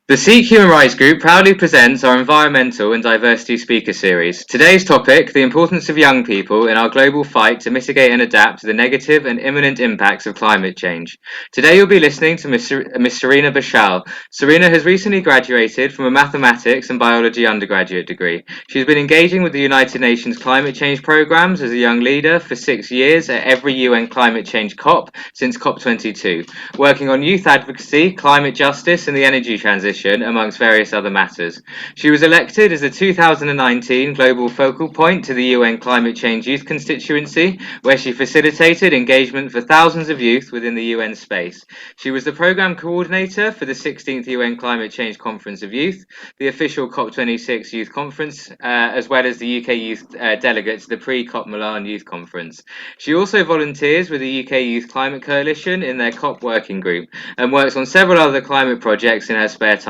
The Sikh Human Rights Group proudly presents our Environmental and Diversity Speaker Series. Today's topic, the importance of young people in our global fight to mitigate and adapt to the negative and imminent impacts of climate change. Today you'll be listening to Ms Serena Bashal. Serena has recently graduated from a mathematics and biology undergraduate degree. She's been engaging with the United Nations climate change programs as a young leader for 6 years at every UN climate change COP since COP22, working on youth advocacy, climate justice and the energy transition, amongst various other matters. She was elected as the 2019 Global Focal Point to the UN Climate Change Youth Constituency, where she facilitated engagement for thousands of youth within the UN space. She was the Programme Coordinator for the 16th UN Climate Change Conference of Youth, the official COP26 Youth Conference, as well as the UK Youth Delegate to the Pre-COP Milan Youth Conference. She also volunteers with the UK Youth Climate Coalition in their COP working group and works on several other climate projects in her spare time.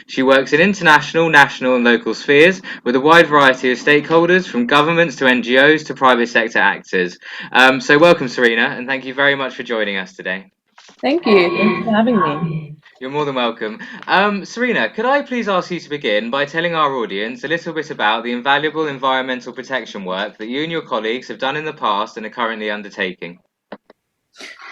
She works in international, national and local spheres with a wide variety of stakeholders, from governments to NGOs to private sector actors. So welcome, Serena, and thank you very much for joining us today. Thank you. Thanks for having me. You're more than welcome. Serena, could I please ask you to begin by telling our audience a little bit about the invaluable environmental protection work that you and your colleagues have done in the past and are currently undertaking?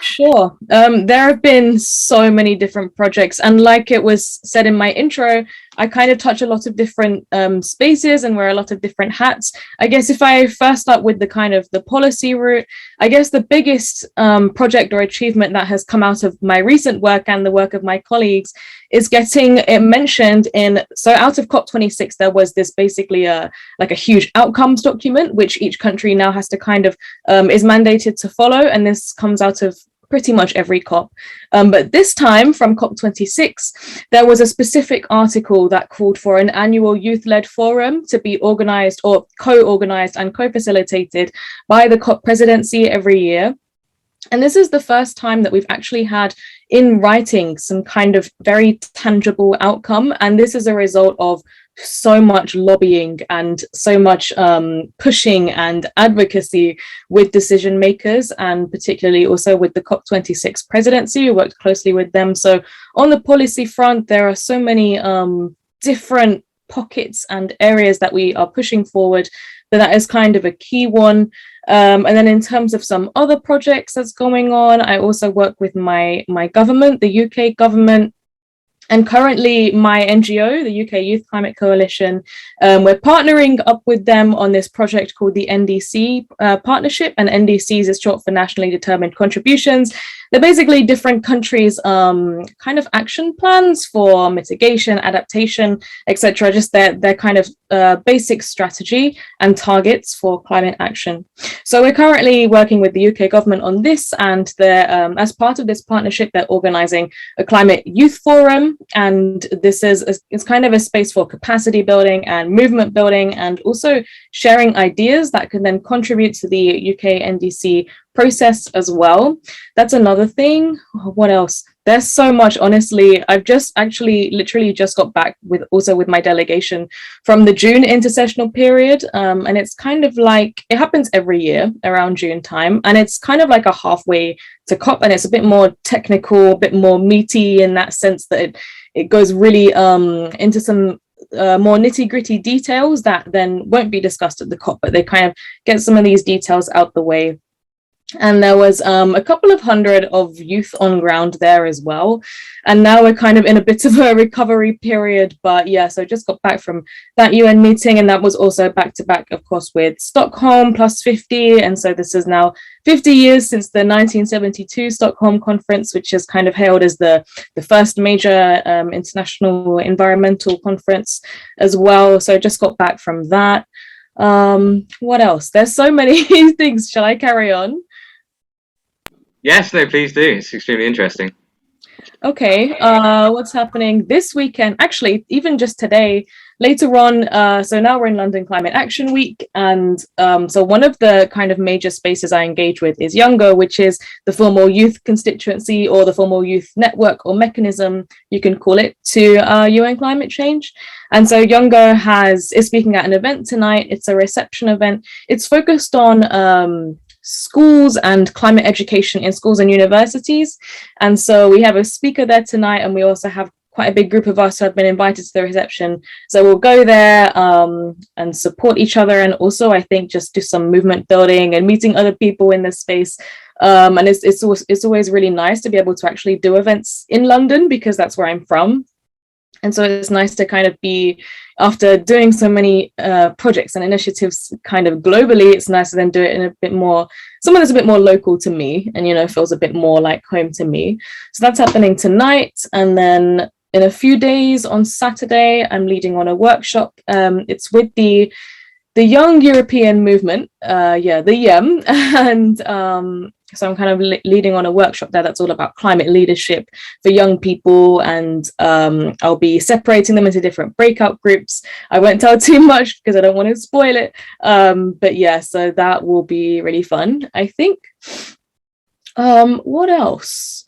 Sure. There have been so many different projects, and like it was said in my intro, I kind of touch a lot of different spaces and wear a lot of different hats. I guess if I first start with the kind of the policy route, I guess the biggest project or achievement that has come out of my recent work and the work of my colleagues is getting it mentioned in, so out of COP26, there was this basically like a huge outcomes document, which each country now has to kind of is mandated to follow. And this comes out of pretty much every COP. But this time from COP26, there was a specific article that called for an annual youth-led forum to be organized or co-organized and co-facilitated by the COP presidency every year. And this is the first time that we've actually had in writing some kind of very tangible outcome. And this is a result of so much lobbying and so much pushing and advocacy with decision makers, and particularly also with the COP26 presidency. We worked closely with them. So on the policy front, there are so many different pockets and areas that we are pushing forward, but that is kind of a key one. And then in terms of some other projects that's going on, I also work with my government, the UK government, and currently my NGO, the UK Youth Climate Coalition, we're partnering up with them on this project called the NDC Partnership, and NDCs is short for Nationally Determined Contributions. They're basically different countries' kind of action plans for mitigation, adaptation, etc. Just their kind of basic strategy and targets for climate action. So we're currently working with the UK government on this, and they're as part of this partnership, they're organising a climate youth forum, and this is it's kind of a space for capacity building and movement building, and also sharing ideas that can then contribute to the UK NDC process as well. That's another thing. What else? There's so much, honestly. I've just actually literally just got back with my delegation from the June intersessional period, and it's kind of like it happens every year around June time, and it's kind of like a halfway to COP, and it's a bit more technical, a bit more meaty in that sense that it goes really into some more nitty-gritty details that then won't be discussed at the COP, but they kind of get some of these details out the way. And there was a couple of hundred of youth on ground there as well. And now we're kind of in a bit of a recovery period. But yeah, so I just got back from that UN meeting, and that was also back to back, of course, with Stockholm plus 50. And so this is now 50 years since the 1972 Stockholm conference, which is kind of hailed as the first major international environmental conference as well. So I just got back from that. What else? There's so many things. Shall I carry on? Yes, no, please do. It's extremely interesting. Okay, what's happening this weekend? Actually, even just today, later on, so now we're in London Climate Action Week, and so one of the kind of major spaces I engage with is Younger, which is the formal youth constituency or the formal youth network or mechanism, you can call it, to UN climate change. And so Younger is speaking at an event tonight. It's a reception event. It's focused on schools and climate education in schools and universities. And so we have a speaker there tonight, and we also have quite a big group of us who have been invited to the reception. So we'll go there and support each other. And also, I think, just do some movement building and meeting other people in this space. And it's always really nice to be able to actually do events in London, because that's where I'm from. And so it's nice to kind of be, after doing so many projects and initiatives kind of globally, it's nice to then do it in a bit more, someone that's a bit more local to me and, you know, feels a bit more like home to me. So that's happening tonight. And then in a few days on Saturday, I'm leading on a workshop. It's with the Young European Movement, the YEM, and so I'm kind of leading on a workshop there that's all about climate leadership for young people, and I'll be separating them into different breakout groups. I won't tell too much because I don't want to spoil it, but yeah, so that will be really fun, I think. What else?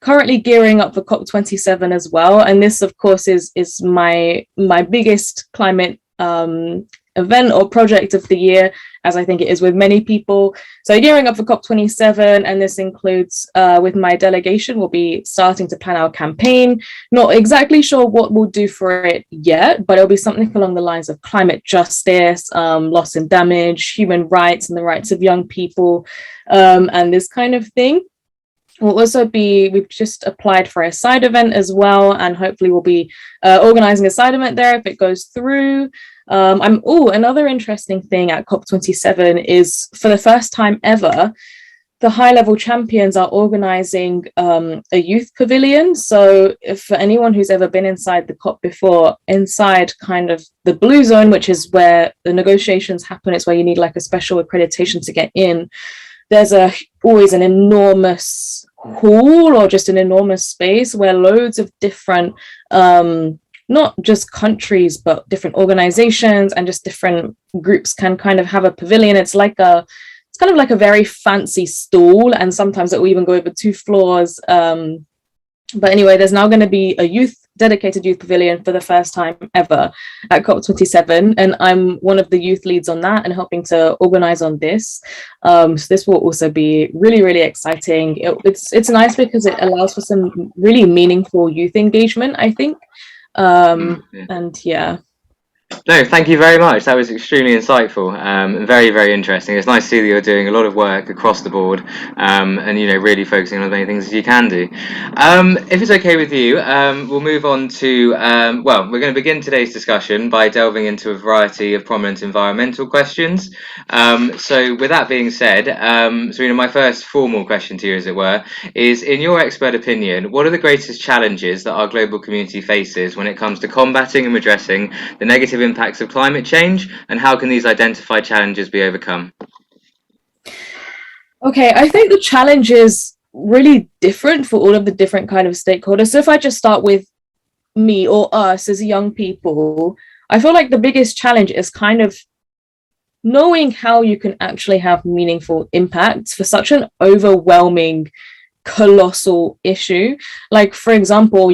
Currently gearing up for COP27 as well, and this, of course, is my biggest climate event or project of the year, as I think it is with many people. So gearing up for COP27, and this includes with my delegation, we'll be starting to plan our campaign. Not exactly sure what we'll do for it yet, but it'll be something along the lines of climate justice, loss and damage, human rights and the rights of young people, and this kind of thing. We'll also be, we've just applied for a side event as well, and hopefully we'll be organizing a side event there if it goes through. Another interesting thing at COP27 is, for the first time ever, the high-level champions are organizing a youth pavilion. So if for anyone who's ever been inside the COP before, inside kind of the blue zone, which is where the negotiations happen, it's where you need like a special accreditation to get in, there's always an enormous hall or just an enormous space where loads of different not just countries, but different organizations and just different groups can kind of have a pavilion. It's kind of like a very fancy stall, and sometimes it will even go over 2 floors. But anyway, there's now going to be a dedicated youth pavilion for the first time ever at COP27, and I'm one of the youth leads on that and helping to organize on this. So this will also be really, really exciting. It's nice because it allows for some really meaningful youth engagement, I think. And yeah. No, thank you very much. That was extremely insightful, and very, very interesting. It's nice to see that you're doing a lot of work across the board, and, you know, really focusing on as many things as you can do. If it's okay with you, we'll move on to, well, we're going to begin today's discussion by delving into a variety of prominent environmental questions. So with that being said, Serena, my first formal question to you, as it were, is, in your expert opinion, what are the greatest challenges that our global community faces when it comes to combating and addressing the negative impacts of climate change, and how can these identified challenges be overcome? Okay, I think the challenge is really different for all of the different kind of stakeholders. So if I just start with me or us as young people, I feel like the biggest challenge is kind of knowing how you can actually have meaningful impacts for such an overwhelming, colossal issue. Like, for example,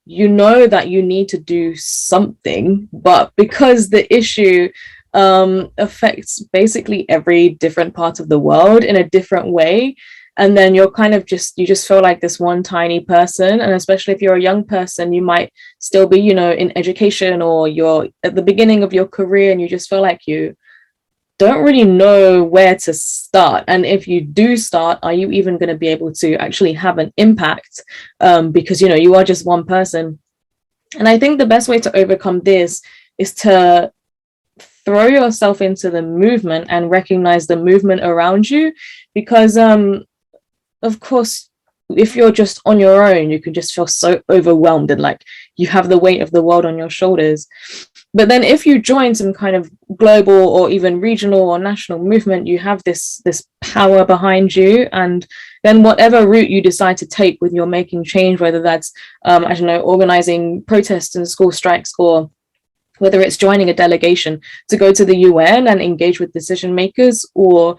you know that you need to do something, but because the issue affects basically every different part of the world in a different way, and then you're kind of you just feel like this one tiny person. And especially if you're a young person, you might still be, you know, in education, or you're at the beginning of your career, and you just feel like you don't really know where to start. And if you do start, are you even going to be able to actually have an impact? Because, you know, you are just one person. And I think the best way to overcome this is to throw yourself into the movement and recognize the movement around you. Because, of course, if you're just on your own, you can just feel so overwhelmed and like you have the weight of the world on your shoulders. But then if you join some kind of global or even regional or national movement, you have this power behind you. And then whatever route you decide to take with your making change, whether that's, I don't know, organizing protests and school strikes, or whether it's joining a delegation to go to the UN and engage with decision makers, or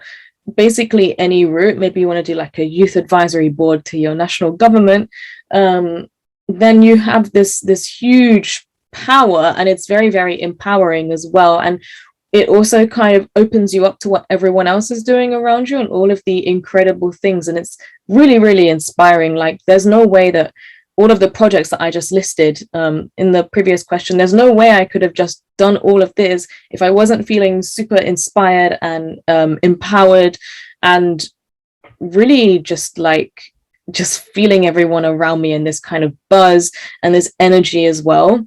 basically any route, maybe you want to do like a youth advisory board to your national government, then you have this huge power, and it's very, very empowering as well. And it also kind of opens you up to what everyone else is doing around you and all of the incredible things. And it's really, really inspiring. Like, there's no way that all of the projects that I just listed in the previous question, there's no way I could have just done all of this if I wasn't feeling super inspired and empowered, and really just feeling everyone around me in this kind of buzz and this energy as well.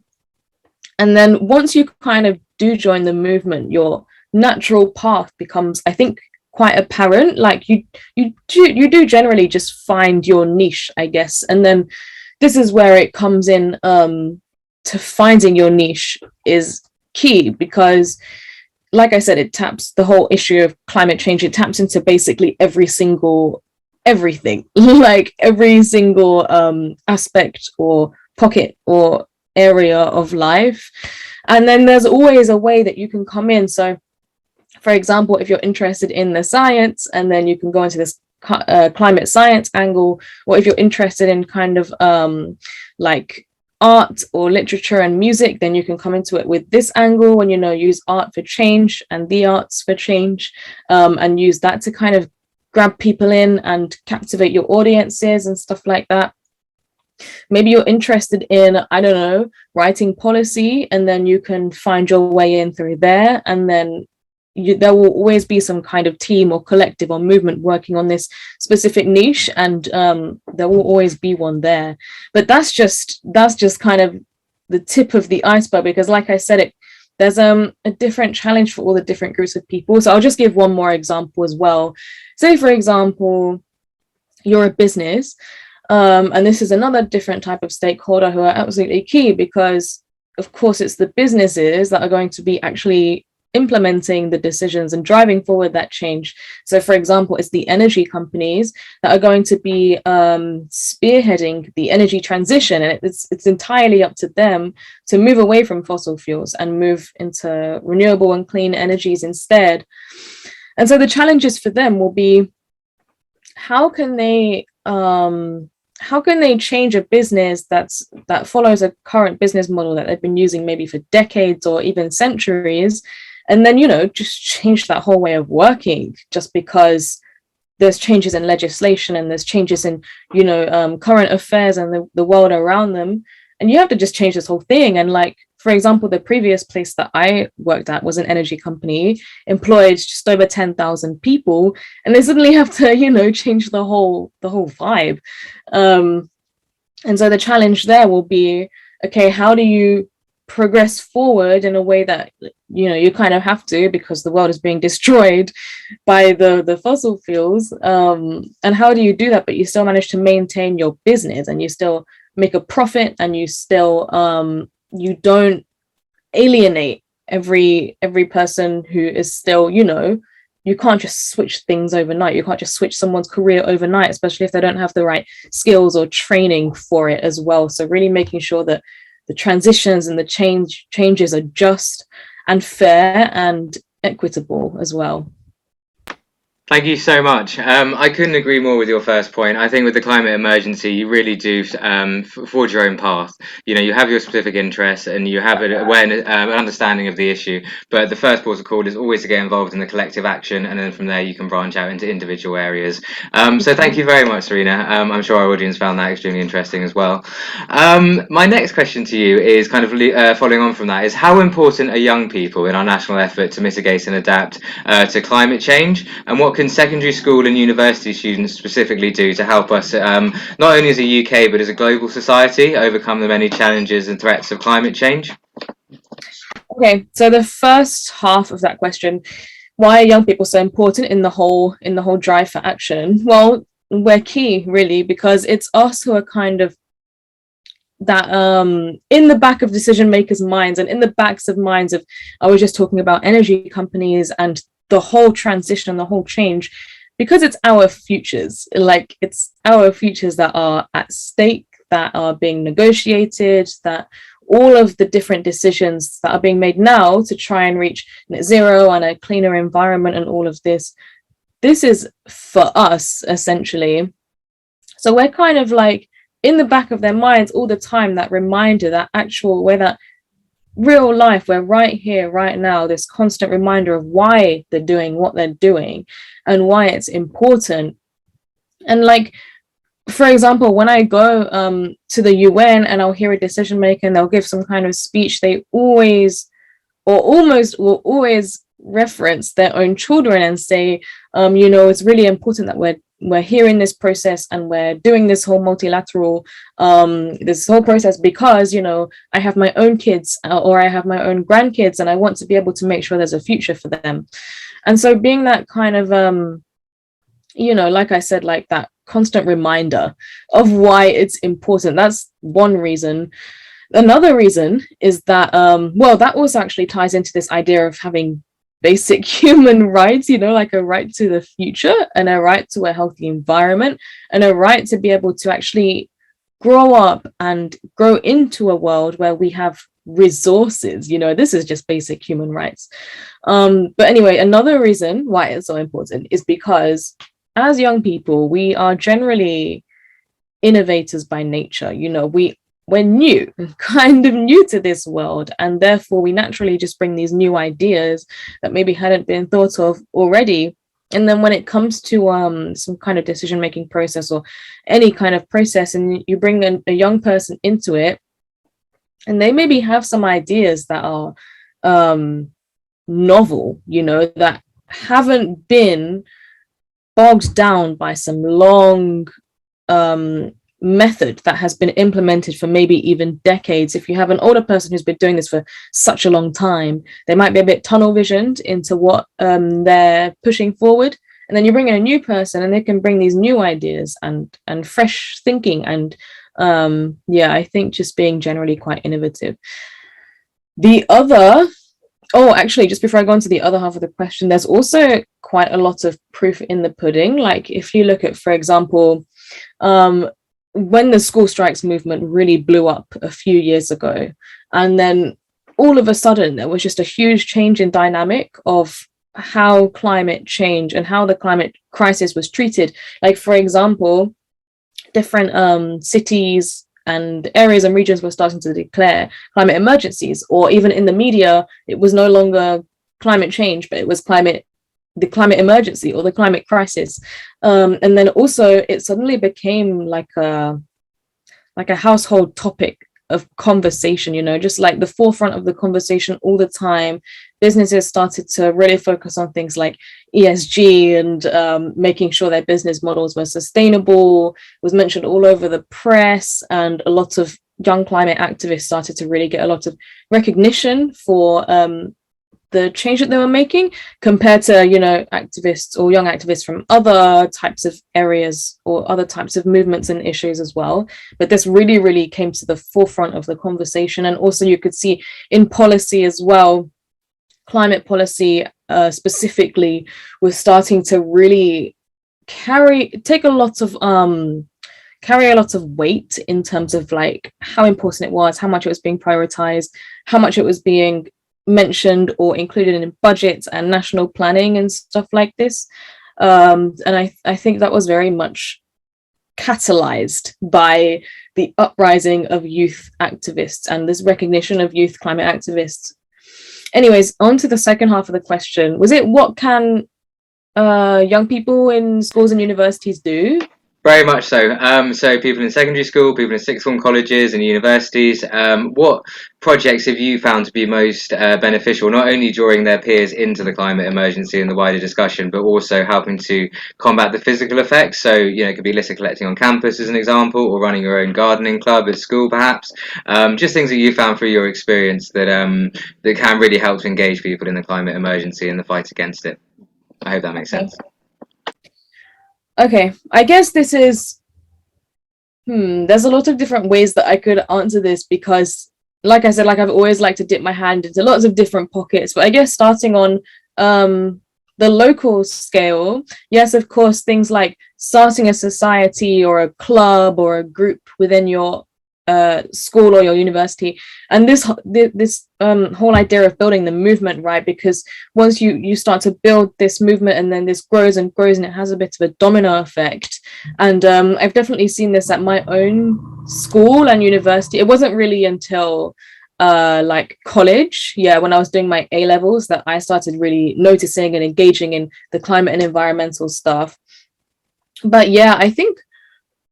And then once you kind of do join the movement, your natural path becomes, I think, quite apparent. Like you do generally just find your niche, I guess. And then this is where it comes in, to finding your niche is key, because like I said, it taps the whole issue of climate change. It taps into basically everything, like every single aspect or pocket or area of life. And then there's always a way that you can come in. So for example, if you're interested in the science, and then you can go into this climate science angle, or if you're interested in kind of like art or literature and music, then you can come into it with this angle and, you know, use art for change and the arts for change, and use that to kind of grab people in and captivate your audiences and stuff like that. Maybe you're interested in, I don't know, writing policy, and then you can find your way in through there, and then there will always be some kind of team or collective or movement working on this specific niche, and there will always be one there. But that's just kind of the tip of the iceberg, because like I said, there's a different challenge for all the different groups of people. So I'll just give one more example as well. Say, for example, you're a business, and this is another different type of stakeholder who are absolutely key, because of course it's the businesses that are going to be actually implementing the decisions and driving forward that change. So for example, it's the energy companies that are going to be spearheading the energy transition, and it's entirely up to them to move away from fossil fuels and move into renewable and clean energies instead. And so the challenges for them will be, how can they change a business that follows a current business model that they've been using maybe for decades or even centuries, and then, you know, just change that whole way of working just because there's changes in legislation and there's changes in, you know, current affairs and the world around them, and you have to just change this whole thing. And like, for example, the previous place that I worked at was an energy company, employed just over 10,000 people, and they suddenly have to, you know, change the whole vibe. And so the challenge there will be, okay, how do you progress forward in a way that, you know, you kind of have to, because the world is being destroyed by the fossil fuels, and how do you do that but you still manage to maintain your business, and you still make a profit, and you still you don't alienate every person who is still, you know, you can't just switch things overnight. You can't just switch someone's career overnight, especially if they don't have the right skills or training for it as well. So really making sure that the transitions and the changes are just and fair and equitable as well. Thank you so much. I couldn't agree more with your first point. I think with the climate emergency, you really do forge your own path. You know, you have your specific interests and you have an awareness, an understanding of the issue. But the first port of call is always to get involved in the collective action, and then from there you can branch out into individual areas. So thank you very much, Serena. I'm sure our audience found that extremely interesting as well. My next question to you is kind of following on from that: is how important are young people in our national effort to mitigate and adapt to climate change, and what can secondary school and university students specifically do to help us, not only as a UK but as a global society, overcome the many challenges and threats of climate change? Okay, so the first half of that question, why are young people so important in the whole drive for action? Well, we're key, really, because it's us who are kind of that in the back of decision makers' minds, and in the backs of minds of, I was just talking about energy companies and the whole transition and the whole change, because it's our futures. Like, it's our futures that are at stake, that are being negotiated, that all of the different decisions that are being made now to try and reach net zero and a cleaner environment and all of this is for us, essentially. So we're kind of like in the back of their minds all the time, that reminder, that actual, where that real life, we're right here, right now, this constant reminder of why they're doing what they're doing and why it's important. And like, for example, when I go to the UN and I'll hear a decision maker and they'll give some kind of speech, they always or almost will always reference their own children and say, it's really important that we're here in this process and we're doing this whole multilateral this whole process because I have my own kids or I have my own grandkids and I want to be able to make sure there's a future for them. And so being that kind of like I said, like that constant reminder of why it's important, that's one reason. Another reason is that that also actually ties into this idea of having basic human rights, like a right to the future and a right to a healthy environment and a right to be able to actually grow up and grow into a world where we have resources. This is just basic human rights. But anyway, another reason why it's so important is because as young people, we are generally innovators by nature. We're new, kind of new to this world, and therefore we naturally just bring these new ideas that maybe hadn't been thought of already. And then when it comes to some kind of decision-making process or any kind of process, and you bring a young person into it, and they maybe have some ideas that are novel, that haven't been bogged down by some long method that has been implemented for maybe even decades. If you have an older person who's been doing this for such a long time, they might be a bit tunnel visioned into what they're pushing forward. And then you bring in a new person and they can bring these new ideas and fresh thinking. And I think just being generally quite innovative. Actually, just before I go on to the other half of the question, there's also quite a lot of proof in the pudding. Like if you look at, for example, when the school strikes movement really blew up a few years ago, and then all of a sudden there was just a huge change in dynamic of how climate change and how the climate crisis was treated. Like, for example, different cities and areas and regions were starting to declare climate emergencies, or even in the media, it was no longer climate change, but it was the climate emergency or the climate crisis. And then also it suddenly became like a household topic of conversation, just like the forefront of the conversation all the time. Businesses started to really focus on things like ESG and making sure their business models were sustainable. It was mentioned all over the press, and a lot of young climate activists started to really get a lot of recognition for the change that they were making, compared to activists or young activists from other types of areas or other types of movements and issues as well. But this really came to the forefront of the conversation. And also you could see in policy as well, climate policy specifically was starting to really carry a lot of weight in terms of like how important it was, how much it was being prioritized, how much it was being mentioned or included in budgets and national planning and stuff like this. And I think that was very much catalyzed by the uprising of youth activists and this recognition of youth climate activists. Anyways, on to the second half of the question. Was it what can young people in schools and universities do? Very much so. So people in secondary school, people in sixth form colleges and universities, what projects have you found to be most beneficial, not only drawing their peers into the climate emergency and the wider discussion, but also helping to combat the physical effects? So, it could be litter collecting on campus as an example, or running your own gardening club at school perhaps. Just things that you found through your experience that can really help to engage people in the climate emergency and the fight against it. I hope that makes sense. Okay, I guess this is, there's a lot of different ways that I could answer this, because like I said, like I've always liked to dip my hand into lots of different pockets. But I guess starting on the local scale, yes, of course, things like starting a society or a club or a group within your school or your university, and this whole idea of building the movement, right? Because once you start to build this movement, and then this grows and grows, and it has a bit of a domino effect. And I've definitely seen this at my own school and university. It wasn't really until like college, when I was doing my A levels, that I started really noticing and engaging in the climate and environmental stuff. But I think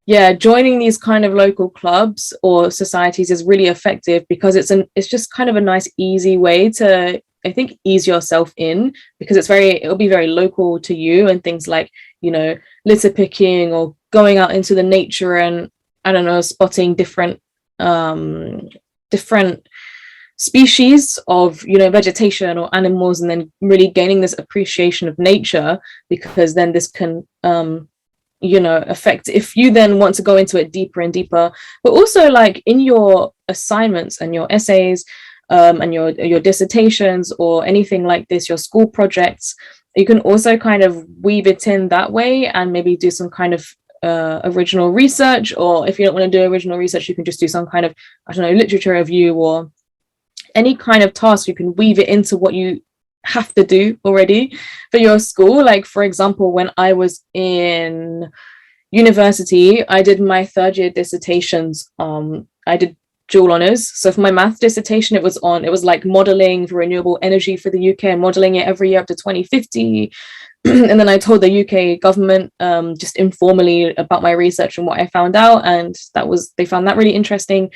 yeah, joining these kind of local clubs or societies is really effective because it's just kind of a nice, easy way to, I think, ease yourself in, because it'll be very local to you, and things like, you know, litter picking or going out into the nature and, I don't know, spotting different different species of, you know, vegetation or animals, and then really gaining this appreciation of nature, because then this can you know, affect if you then want to go into it deeper and deeper. But also, like, in your assignments and your essays, and your dissertations or anything like this, your school projects, you can also kind of weave it in that way, and maybe do some kind of original research. Or if you don't want to do original research, you can just do some kind of, I don't know, literature review or any kind of task. You can weave it into what you have to do already for your school. Like, for example, when I was in university, I did my third year dissertations. I did dual honors. So for my math dissertation, it was like modeling for renewable energy for the UK, and modeling it every year up to 2050. And then I told the UK government just informally about my research and what I found out, and they found that really interesting.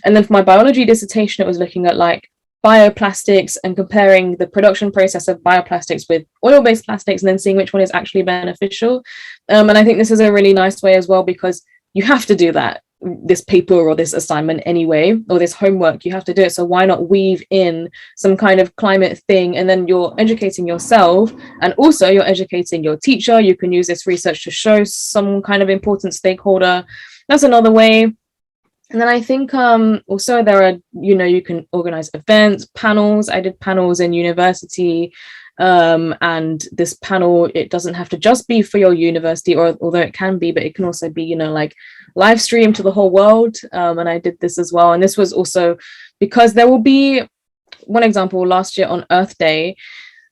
And then for my biology dissertation, it was looking at like bioplastics and comparing the production process of bioplastics with oil-based plastics, and then seeing which one is actually beneficial. And I think this is a really nice way as well, because you have to do that, this paper or this assignment anyway, or this homework, you have to do it. So why not weave in some kind of climate thing, and then you're educating yourself, and also you're educating your teacher. You can use this research to show some kind of important stakeholder. That's another way. And then I think also there are, you know, you can organize events, panels. I did panels in university, and this panel, it doesn't have to just be for your university, or although it can be, but it can also be, you know, like live stream to the whole world. And I did this as well. And this was also because there will be, one example, last year on Earth Day,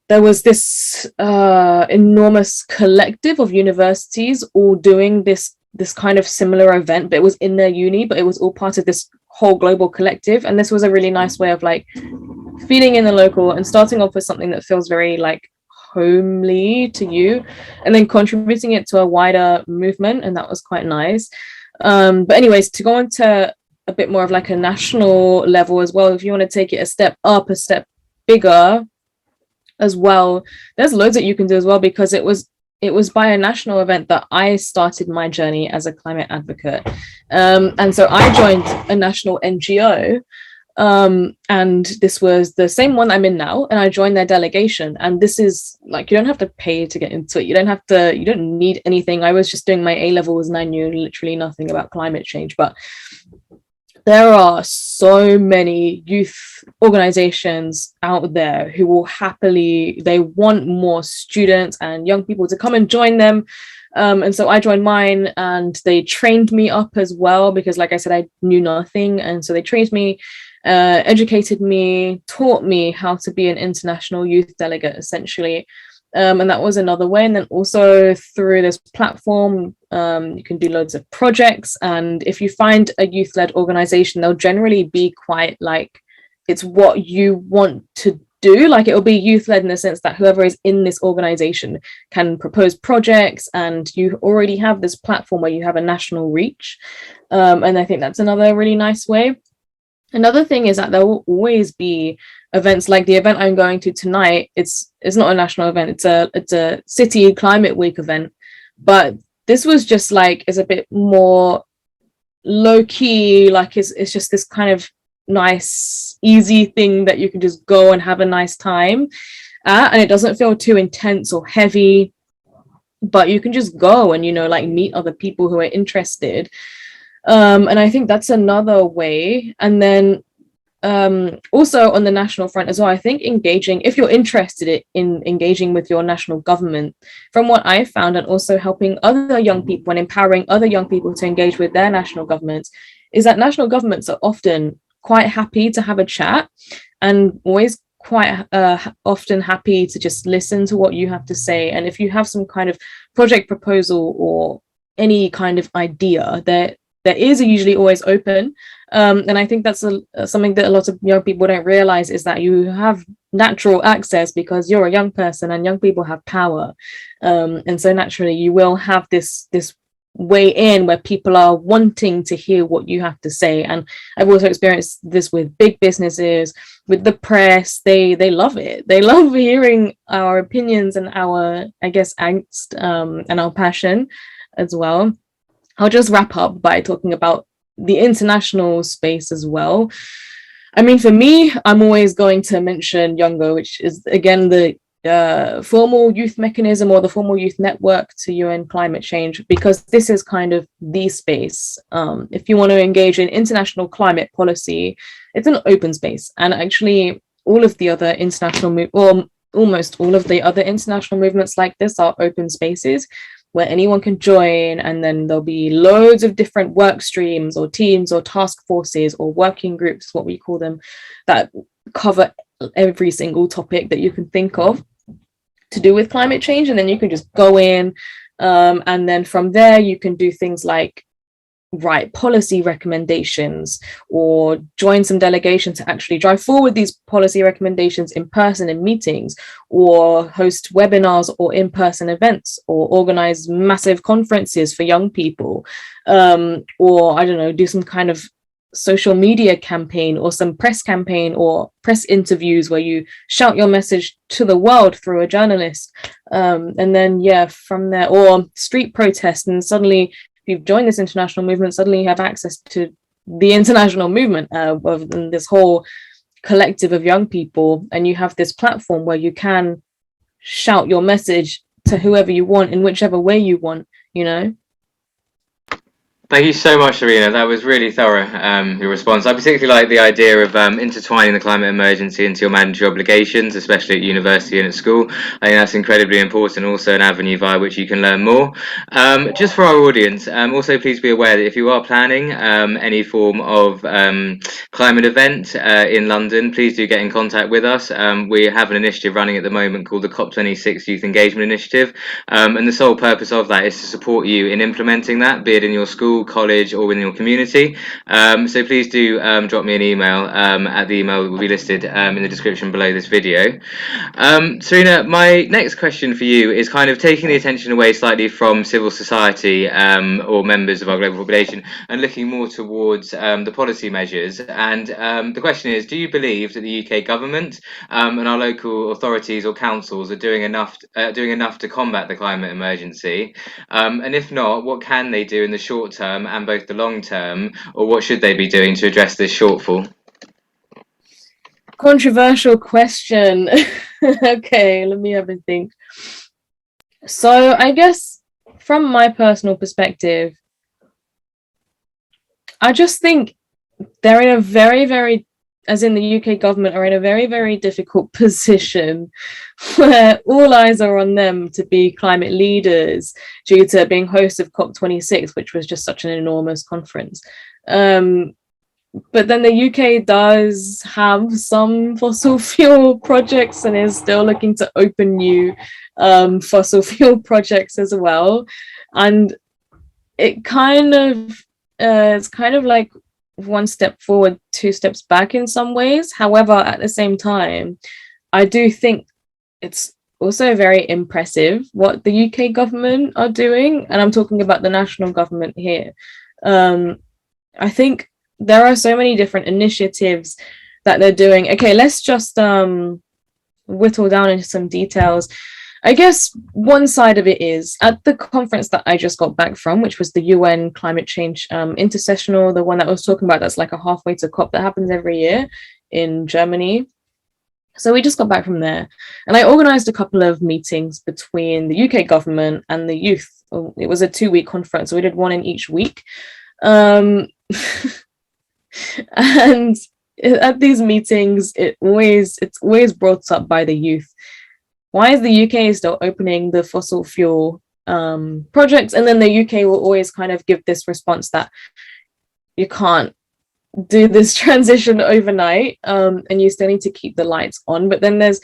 there was this enormous collective of universities all doing this kind of similar event, but it was in their uni, but it was all part of this whole global collective. And this was a really nice way of like feeding in the local and starting off with something that feels very like homely to you, and then contributing it to a wider movement. And that was quite nice. But anyways, to go on to a bit more of like a national level as well, if you want to take it a step up, a step bigger as well, there's loads that you can do as well, because it was by a national event that I started my journey as a climate advocate. And so I joined a national NGO, and this was the same one I'm in now, and I joined their delegation. And this is like, you don't have to pay to get into it. You don't need anything. I was just doing my A-levels and I knew literally nothing about climate change. But there are so many youth organizations out there who will they want more students and young people to come and join them. And so I joined mine, and they trained me up as well, because like I said, I knew nothing. And so they trained me, educated me, taught me how to be an international youth delegate, essentially. And that was another way. And then also through this platform, you can do loads of projects. And if you find a youth-led organization, they'll generally be quite like, it's what you want to do. Like, it'll be youth-led in the sense that whoever is in this organization can propose projects, and you already have this platform where you have a national reach. And I think that's another really nice way. Another thing is that there will always be events like the event I'm going to tonight. It's not a national event. It's a city climate week event, but this was just like, is a bit more low key. Like it's just this kind of nice, easy thing that you can just go and have a nice time at, and it doesn't feel too intense or heavy. But you can just go and, you know, like meet other people who are interested. And I think that's another way. And then also on the national front as well, I think if you're interested in engaging with your national government, from what I found, and also helping other young people and empowering other young people to engage with their national governments, is that national governments are often quite happy to have a chat, and always quite often happy to just listen to what you have to say. And if you have some kind of project proposal or any kind of idea, there is usually always open. And I think that's something that a lot of young people don't realize, is that you have natural access because you're a young person, and young people have power. And so naturally you will have this way in where people are wanting to hear what you have to say. And I've also experienced this with big businesses, with the press. They love it. They love hearing our opinions and our, I guess, angst, and our passion as well. I'll just wrap up by talking about the international space as well. I mean, for me, I'm always going to mention Youngo, which is again the formal youth mechanism or the formal youth network to UN climate change, because this is kind of the space. If you want to engage in international climate policy, it's an open space. And actually, all of the other international or almost all of the other international movements like this are open spaces where anyone can join, and then there'll be loads of different work streams or teams or task forces or working groups, what we call them, that cover every single topic that you can think of to do with climate change. And then you can just go in, and then from there you can do things like write policy recommendations or join some delegation to actually drive forward these policy recommendations in person in meetings, or host webinars or in-person events, or organize massive conferences for young people, or I don't know, do some kind of social media campaign or some press campaign or press interviews where you shout your message to the world through a journalist, and then from there, or street protests, and suddenly you've joined this international movement, suddenly you have access to the international movement of this whole collective of young people, and you have this platform where you can shout your message to whoever you want in whichever way you want, you know. Thank you so much, Serena. That was really thorough, your response. I particularly like the idea of intertwining the climate emergency into your mandatory obligations, especially at university and at school. I think that's incredibly important, also an avenue via which you can learn more. Just for our audience, also please be aware that if you are planning any form of climate event in London, please do get in contact with us. We have an initiative running at the moment called the COP26 Youth Engagement Initiative, and the sole purpose of that is to support you in implementing that, be it in your school, college, or within your community. So please do drop me an email at the email that will be listed in the description below this video. Serena, my next question for you is kind of taking the attention away slightly from civil society or members of our global population and looking more towards the policy measures. And the question is, do you believe that the UK government and our local authorities or councils are doing enough to combat the climate emergency? And if not, what can they do in the short term and both the long term, or what should they be doing to address this shortfall? Controversial question. Okay, let me have a think. So I guess from my personal perspective, I just think they're in a very, very, as in the UK government, are in a very, very difficult position where all eyes are on them to be climate leaders due to being host of COP26, which was just such an enormous conference. But then the UK does have some fossil fuel projects and is still looking to open new fossil fuel projects as well. And it kind of, it's kind of like one step forward, two steps back in some ways. However, at the same time, I do think it's also very impressive what the UK government are doing. And I'm talking about the national government here. I think there are so many different initiatives that they're doing. Okay, let's just whittle down into some details. I guess one side of it is at the conference that I just got back from, which was the UN climate change intersessional, the one that I was talking about, that's like a halfway to COP that happens every year in Germany. So we just got back from there, and I organized a couple of meetings between the UK government and the youth. It was a 2-week conference, so we did one in each week. And at these meetings, it's always brought up by the youth. Why is the UK still opening the fossil fuel projects? And then the UK will always kind of give this response that you can't do this transition overnight, and you still need to keep the lights on. But then there's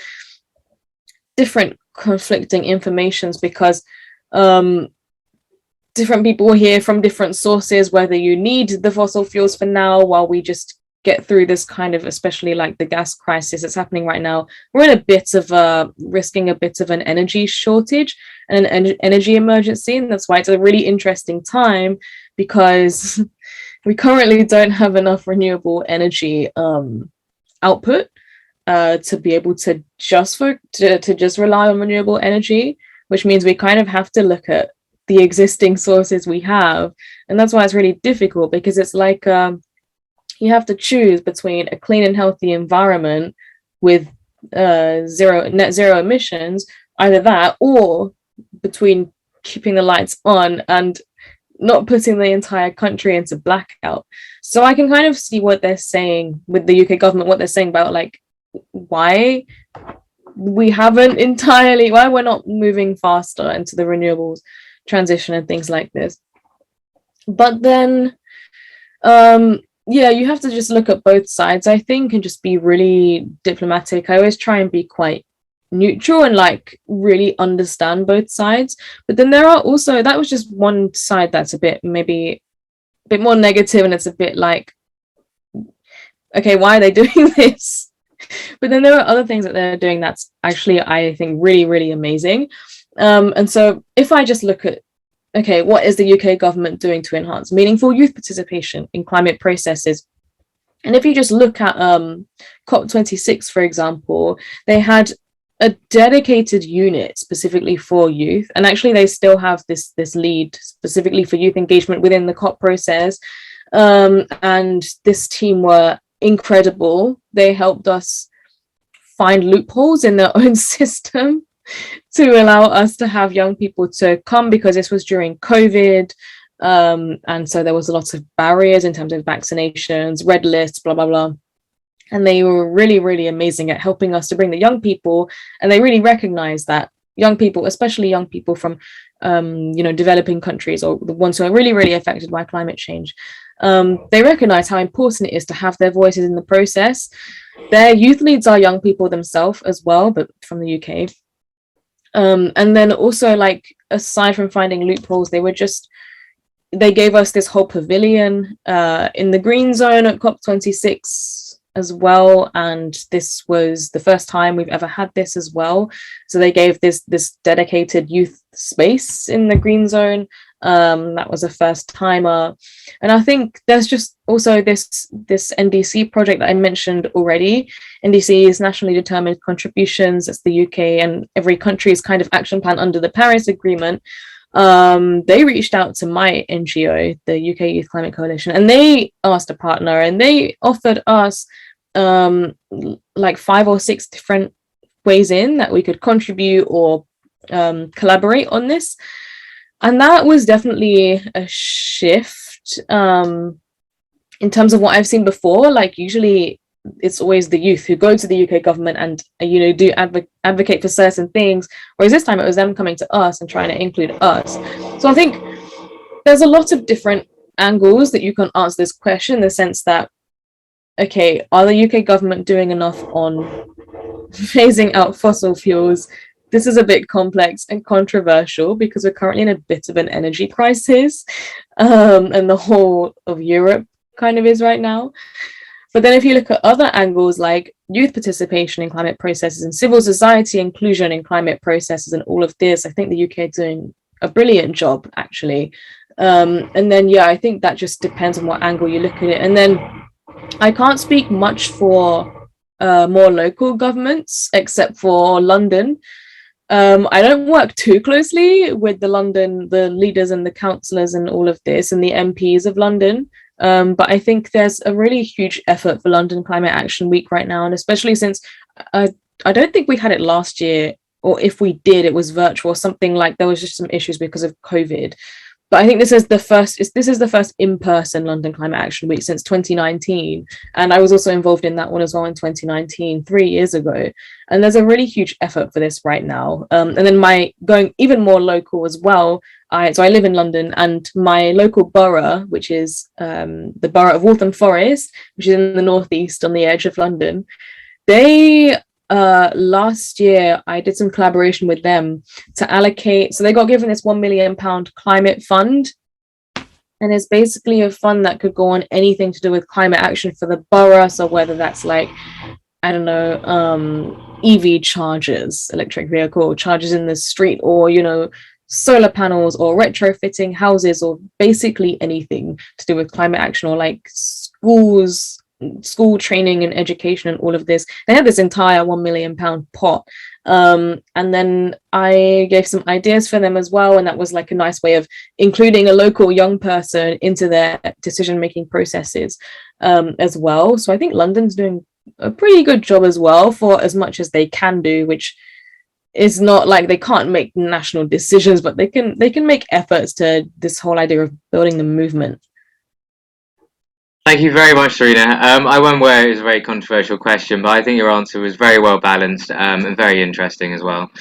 different conflicting informations because different people hear from different sources whether you need the fossil fuels for now while we just get through this kind of, especially like the gas crisis that's happening right now, we're in a bit of risking a bit of an energy shortage and an energy emergency. And that's why it's a really interesting time, because we currently don't have enough renewable energy output to be able to just rely on renewable energy, which means we kind of have to look at the existing sources we have. And that's why it's really difficult, because it's like you have to choose between a clean and healthy environment with net zero emissions, either that, or between keeping the lights on and not putting the entire country into blackout. So I can kind of see what they're saying with the UK government, what they're saying about like why we're not moving faster into the renewables transition and things like this. But then yeah, you have to just look at both sides, I think, and just be really diplomatic. I always try and be quite neutral and like really understand both sides. But then there are also, that was just one side that's a bit more negative, and it's a bit like, okay, why are they doing this? But then there are other things that they're doing that's actually, I think, really, really amazing. And so if I just look at, okay, what is the UK government doing to enhance meaningful youth participation in climate processes? And if you just look at COP26, for example, they had a dedicated unit specifically for youth. And actually, they still have this lead specifically for youth engagement within the COP process. And this team were incredible. They helped us find loopholes in their own system to allow us to have young people to come, because this was during COVID. And so there was a lot of barriers in terms of vaccinations, red lists, blah, blah, blah. And they were really, really amazing at helping us to bring the young people. And they really recognized that young people, especially young people from, developing countries, or the ones who are really, really affected by climate change, they recognize how important it is to have their voices in the process. Their youth leads are young people themselves as well, but from the UK. And then also, like, aside from finding loopholes, they gave us this whole pavilion in the green zone at COP26 as well. And this was the first time we've ever had this as well. So they gave this dedicated youth space in the green zone. That was a first timer. And I think there's just also this NDC project that I mentioned already. NDC is nationally determined contributions. It's the UK and every country's kind of action plan under the Paris Agreement. They reached out to my NGO, the UK Youth Climate Coalition, and they asked a partner, and they offered us like 5 or 6 different ways in that we could contribute or collaborate on this. And that was definitely a shift in terms of what I've seen before. Like, usually it's always the youth who go to the UK government and do advocate for certain things, whereas this time it was them coming to us and trying to include us. So I think there's a lot of different angles that you can answer this question, in the sense that, okay, are the UK government doing enough on phasing out fossil fuels? This is a bit complex and controversial, because we're currently in a bit of an energy crisis, and the whole of Europe kind of is right now. But then if you look at other angles, like youth participation in climate processes and civil society inclusion in climate processes and all of this, I think the UK is doing a brilliant job, actually. And then, yeah, I think that just depends on what angle you look at it. And then I can't speak much for more local governments, except for London. I don't work too closely with the leaders and the councillors and all of this, and the MPs of London. But I think there's a really huge effort for London Climate Action Week right now, and especially since I don't think we had it last year, or if we did, it was virtual or something. Like, there was just some issues because of COVID. But I think this is the first in-person London Climate Action Week since 2019. And I was also involved in that one as well in 2019, 3 years ago. And there's a really huge effort for this right now. And then going even more local as well. I live in London, and my local borough, which is the borough of Waltham Forest, which is in the northeast on the edge of London, they last year I did some collaboration with them to allocate. So they got given this £1 million climate fund, And it's basically a fund that could go on anything to do with climate action for the borough. So whether that's like, I don't know, EV chargers, electric vehicle chargers in the street, or, you know, solar panels, or retrofitting houses, or basically anything to do with climate action, or like schools, school training and education and all of this. They had this entire £1 million pot. And then I gave some ideas for them as well, and that was like a nice way of including a local young person into their decision-making processes as well. So I think London's doing a pretty good job as well, for as much as they can do, which is not like they can't make national decisions, but they can make efforts to this whole idea of building the movement. Thank you very much, Serena. I won't worry, it was a very controversial question, but I think your answer was very well balanced and very interesting as well.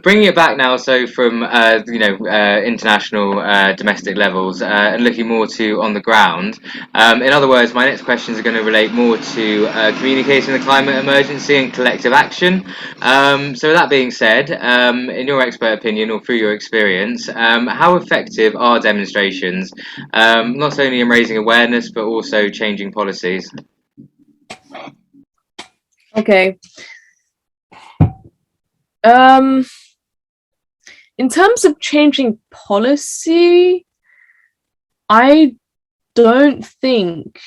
Bringing it back now, so from international, domestic levels, and looking more to on the ground. In other words, my next questions are going to relate more to communicating the climate emergency and collective action. So with that being said, in your expert opinion or through your experience, how effective are demonstrations, not only in raising awareness but also changing policies? Okay. In terms of changing policy, I don't think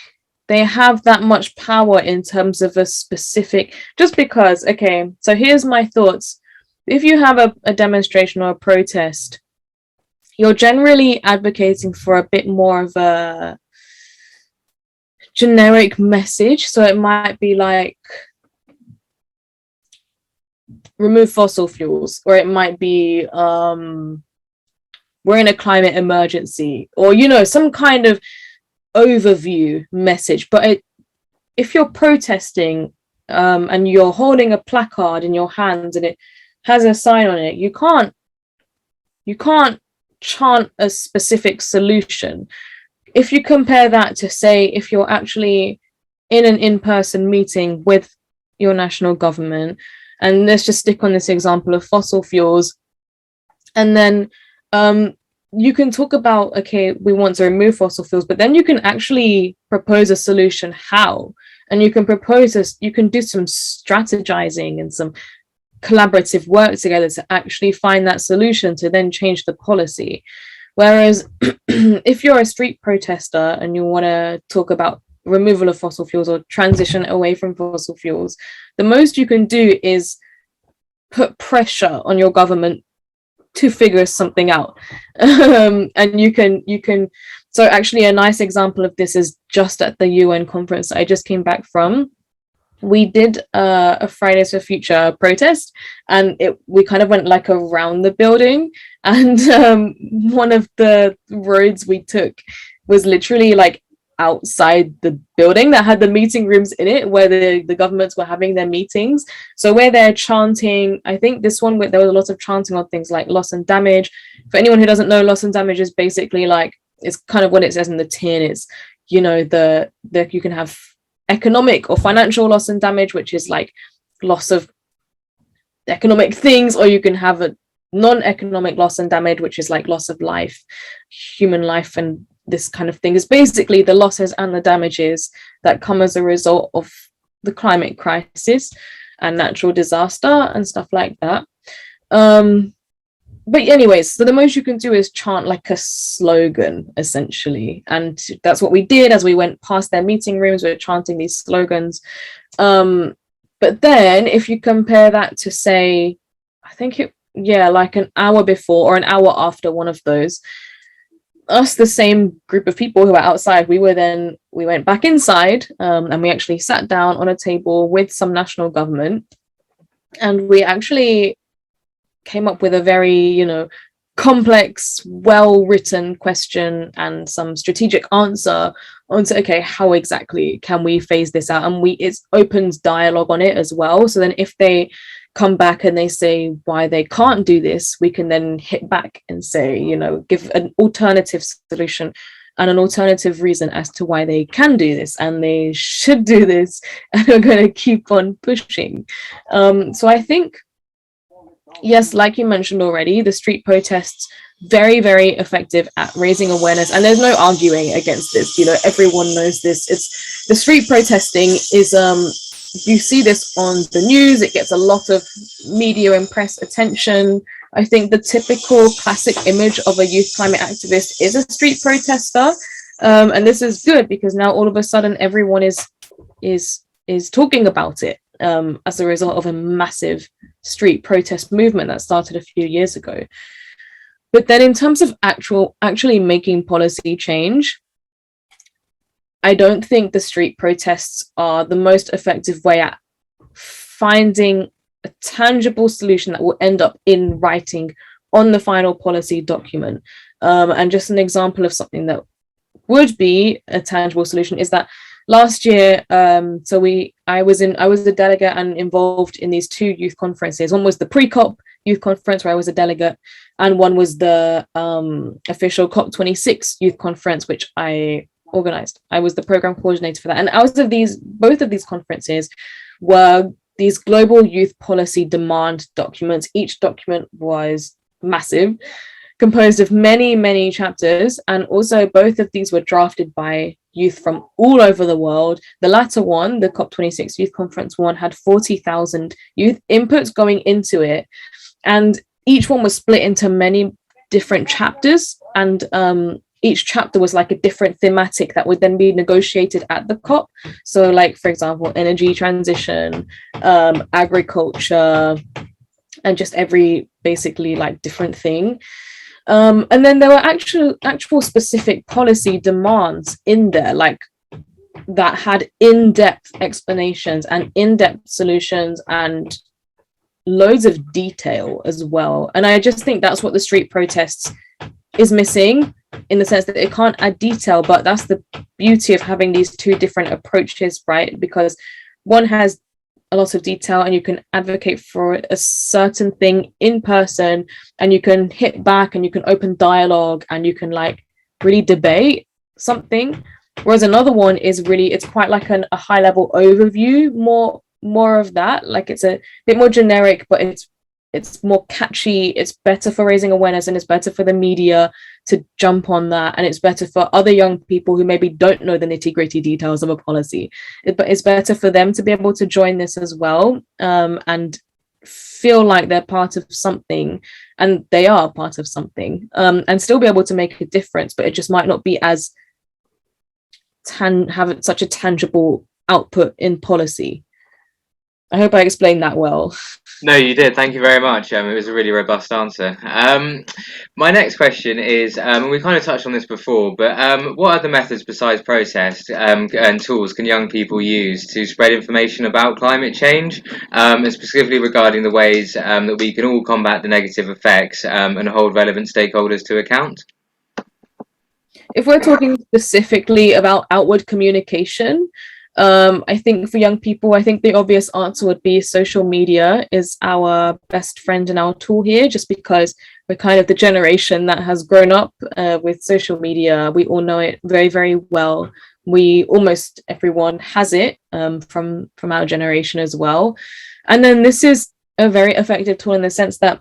they have that much power in terms of a specific, just because, okay, so here's my thoughts. If you have a demonstration or a protest, you're generally advocating for a bit more of a generic message. So it might be like, remove fossil fuels, or it might be we're in a climate emergency, or, you know, some kind of overview message. But if you're protesting and you're holding a placard in your hands and it has a sign on it, you can't chant a specific solution. If you compare that to, say, if you're actually in an in-person meeting with your national government, and let's just stick on this example of fossil fuels, and then you can talk about, okay, we want to remove fossil fuels, but then you can actually propose a solution how, and you can propose this, you can do some strategizing and some collaborative work together to actually find that solution to then change the policy. Whereas if you're a street protester and you want to talk about removal of fossil fuels or transition away from fossil fuels, the most you can do is put pressure on your government to figure something out. And you can so actually a nice example of this is just at the UN conference I just came back from. We did a Fridays for Future protest, and we kind of went like around the building, and one of the roads we took was literally like outside the building that had the meeting rooms in it where the governments were having their meetings. So where they're chanting, I think this one, there was a lot of chanting on things like loss and damage. For anyone who doesn't know, loss and damage is basically like, it's kind of what it says in the tin. It's, you know, the you can have economic or financial loss and damage, which is like loss of economic things, or you can have a non-economic loss and damage, which is like loss of life, human life, and this kind of thing is basically the losses and the damages that come as a result of the climate crisis and natural disaster and stuff like that. But anyways, so the most you can do is chant like a slogan, essentially. And that's what we did as we went past their meeting rooms. We were chanting these slogans. But then if you compare that to, say, I think like an hour before or an hour after one of those, us, the same group of people who were outside, we went back inside, and we actually sat down on a table with some national government, and we actually came up with a very, you know, complex, well-written question and some strategic answer onto, okay, how exactly can we phase this out? And it's opened dialogue on it as well. So then if they come back and they say why they can't do this, we can then hit back and say, you know, give an alternative solution and an alternative reason as to why they can do this and they should do this, and we're going to keep on pushing. So I think yes, like you mentioned already, the street protests very, very effective at raising awareness, and there's no arguing against this. You know, everyone knows this. It's the street protesting is you see this on the news. It gets a lot of media and press attention. I think the typical classic image of a youth climate activist is a street protester, and this is good because now all of a sudden everyone is talking about it, as a result of a massive street protest movement that started a few years ago. But then in terms of actually making policy change, I don't think the street protests are the most effective way at finding a tangible solution that will end up in writing on the final policy document. And just an example of something that would be a tangible solution is that last year, I was a delegate and involved in these two youth conferences. One was the Pre-COP youth conference where I was a delegate, and one was the official COP26 youth conference, which I organized. I was the program coordinator for that. And out of both of these conferences were these global youth policy demand documents. Each document was massive, composed of many, many chapters. And also both of these were drafted by youth from all over the world. The latter one, the COP26 youth conference one, had 40,000 youth inputs going into it. And each one was split into many different chapters. And each chapter was like a different thematic that would then be negotiated at the COP. So like, for example, energy transition, agriculture, and just every basically like different thing. And then there were actual specific policy demands in there, like that had in-depth explanations and in-depth solutions and loads of detail as well. And I just think that's what the street protests is missing, in the sense that it can't add detail, but that's the beauty of having these two different approaches, right? Because one has a lot of detail and you can advocate for a certain thing in person, and you can hit back and you can open dialogue and you can like really debate something. Whereas another one is really, it's quite like a high level overview, more of that, like it's a bit more generic, but it's more catchy. It's better for raising awareness, and it's better for the media to jump on that, and it's better for other young people who maybe don't know the nitty-gritty details of a policy. But it's better for them to be able to join this as well, and feel like they're part of something, and they are part of something, and still be able to make a difference, but it just might not be as have such a tangible output in policy. I hope I explained that well. No, you did. Thank you very much. It was a really robust answer. My next question is, we kind of touched on this before, but what other methods besides protest and tools can young people use to spread information about climate change, and specifically regarding the ways that we can all combat the negative effects and hold relevant stakeholders to account? If we're talking specifically about outward communication, I think for young people, I think the obvious answer would be social media is our best friend and our tool here, just because we're kind of the generation that has grown up with social media. We all know it very, very well. Almost everyone has it from our generation as well. And then this is a very effective tool in the sense that,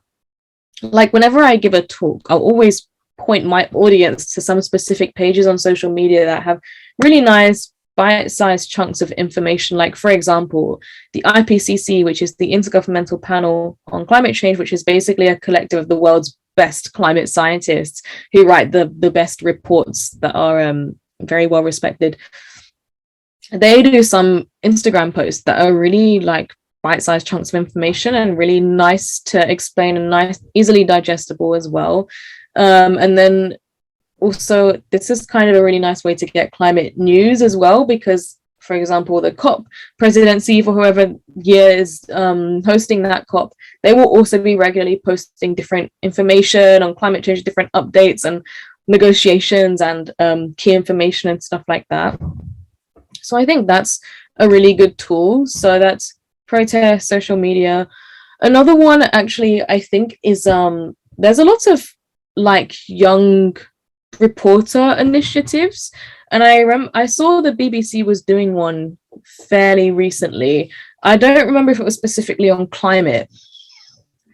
like, whenever I give a talk, I'll always point my audience to some specific pages on social media that have really nice bite-sized chunks of information. Like, for example, the IPCC, which is the Intergovernmental Panel on Climate Change, which is basically a collective of the world's best climate scientists who write the best reports that are very well respected. They do some Instagram posts that are really like bite-sized chunks of information and really nice to explain and nice, easily digestible as well. And then also, this is kind of a really nice way to get climate news as well, because, for example, the COP presidency, for whoever year is hosting that COP, they will also be regularly posting different information on climate change, different updates and negotiations and key information and stuff like that. So I think that's a really good tool. So that's protest, social media. Another one, actually, I think is there's a lot of like young reporter initiatives, and I saw the BBC was doing one fairly recently. I don't remember if it was specifically on climate,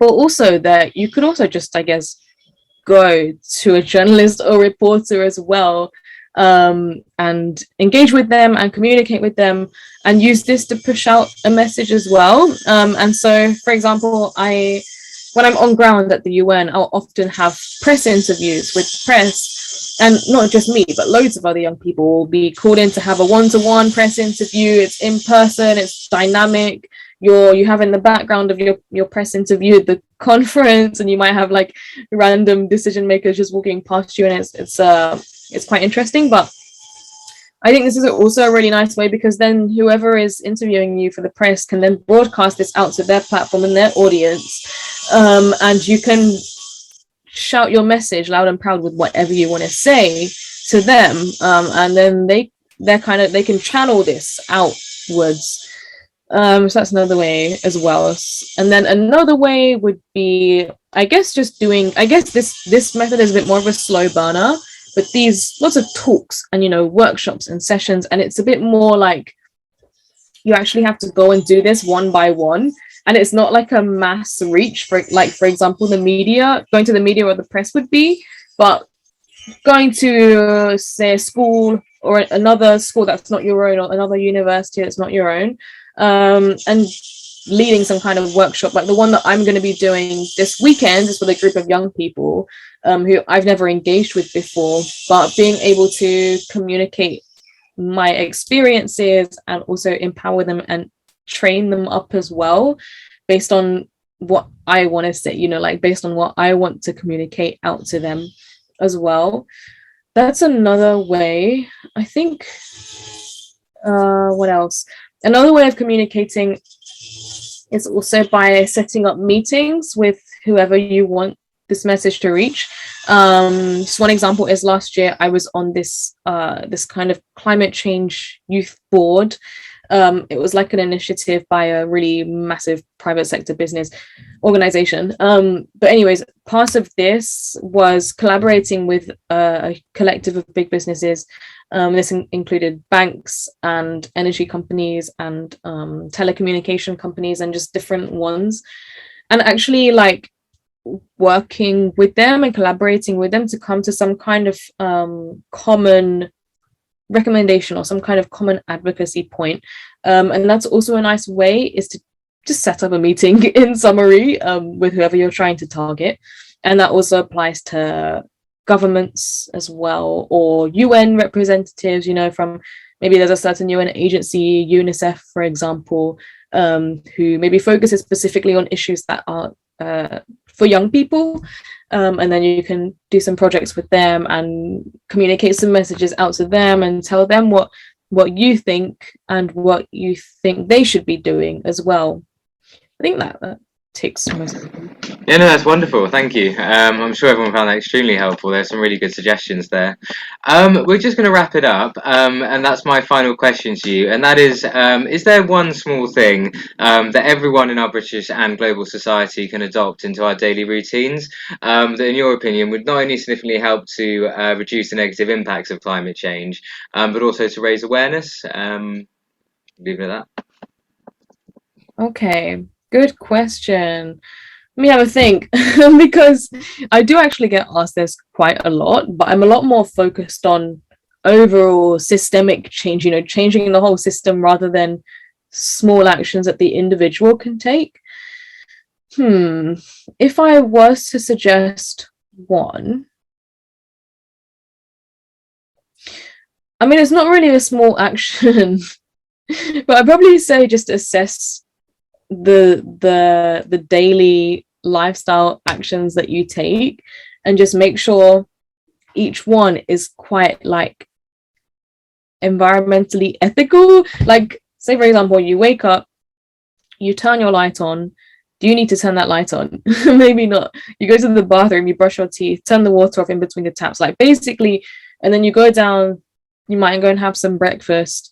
but also that you could also just, I guess, go to a journalist or reporter as well, and engage with them and communicate with them and use this to push out a message as well. And so, for example, when I'm on ground at the UN, I'll often have press interviews with press, and not just me, but loads of other young people will be called in to have a one-to-one press interview. It's in person, it's dynamic. You have in the background of your press interview the conference, and you might have like random decision makers just walking past you, and it's quite interesting. But I think this is also a really nice way, because then whoever is interviewing you for the press can then broadcast this out to their platform and their audience, and you can shout your message loud and proud with whatever you want to say to them, and then they can channel this outwards. So that's another way as well. And then another way would be, I guess, this method is a bit more of a slow burner, but these lots of talks and, workshops and sessions, and it's a bit more like you actually have to go and do this one by one, and it's not like a mass reach for example, going to the media or the press would be, but going to, say, a school or another school that's not your own, or another university that's not your own, and leading some kind of workshop, like the one that I'm going to be doing this weekend is with a group of young people who I've never engaged with before, but being able to communicate my experiences and also empower them and train them up as well, based on what I want to say, based on what I want to communicate out to them as well. That's another way, I think. What else? Another way of communicating is also by setting up meetings with whoever you want this message to reach. Just one example is last year I was on this kind of climate change youth board. It was like an initiative by a really massive private sector business organization. But anyways, part of this was collaborating with a collective of big businesses. This included banks and energy companies and telecommunication companies and just different ones. And actually working with them and collaborating with them to come to some kind of common recommendation or some kind of common advocacy point. And that's also a nice way, is to just set up a meeting in summary with whoever you're trying to target. And that also applies to governments as well, or UN representatives, from maybe there's a certain UN agency, UNICEF, for example, who maybe focuses specifically on issues that are for young people. And then you can do some projects with them and communicate some messages out to them and tell them what you think and what you think they should be doing as well. I think that ticks most of them. Yeah, no, that's wonderful. Thank you. I'm sure everyone found that extremely helpful. There's some really good suggestions there. We're just going to wrap it up, and that's my final question to you. And that is there one small thing that everyone in our British and global society can adopt into our daily routines that, in your opinion, would not only significantly help to reduce the negative impacts of climate change, but also to raise awareness? Leave it at that. Okay, good question. Let me have a think, because I do actually get asked this quite a lot, but I'm a lot more focused on overall systemic change, changing the whole system rather than small actions that the individual can take. If I was to suggest one, I mean, it's not really a small action, but I'd probably say just assess the daily lifestyle actions that you take, and just make sure each one is quite environmentally ethical. Like, say for example, you wake up, you turn your light on. Do you need to turn that light on? Maybe not. You go to the bathroom, you brush your teeth, turn the water off in between the taps, basically, and then you go down, you might go and have some breakfast.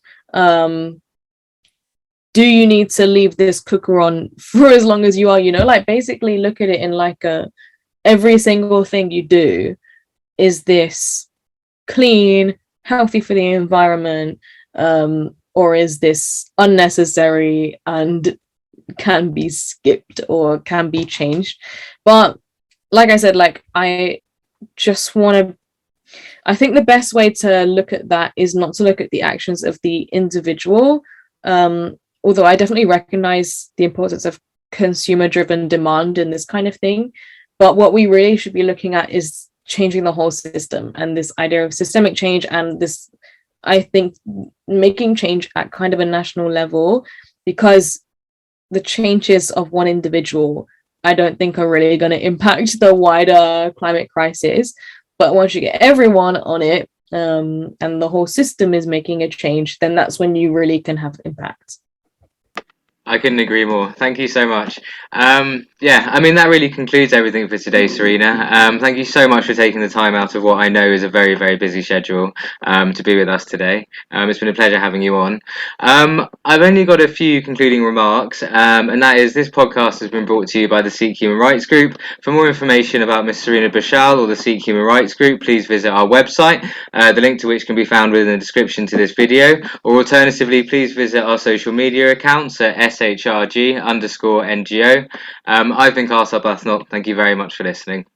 Do you need to leave this cooker on for as long as you are, basically look at it in every single thing you do, is this clean, healthy for the environment, or is this unnecessary and can be skipped or can be changed. But like I said, like I just want to, I think the best way to look at that is not to look at the actions of the individual. Although I definitely recognize the importance of consumer driven demand in this kind of thing. But what we really should be looking at is changing the whole system, and this idea of systemic change, and this, I think, making change at kind of a national level, because the changes of one individual, I don't think are really going to impact the wider climate crisis. But once you get everyone on it, and the whole system is making a change, then that's when you really can have impact. I couldn't agree more. Thank you so much. Yeah, I mean, that really concludes everything for today, Serena. Thank you so much for taking the time out of what I know is a very, very busy schedule to be with us today. It's been a pleasure having you on. I've only got a few concluding remarks, and that is this podcast has been brought to you by the Sikh Human Rights Group. For more information about Ms Serena Bashal or the Sikh Human Rights Group, please visit our website, the link to which can be found within the description to this video, or alternatively, please visit our social media accounts at SHRG_NGO. I've been Carl Arbuthnot. Thank you very much for listening.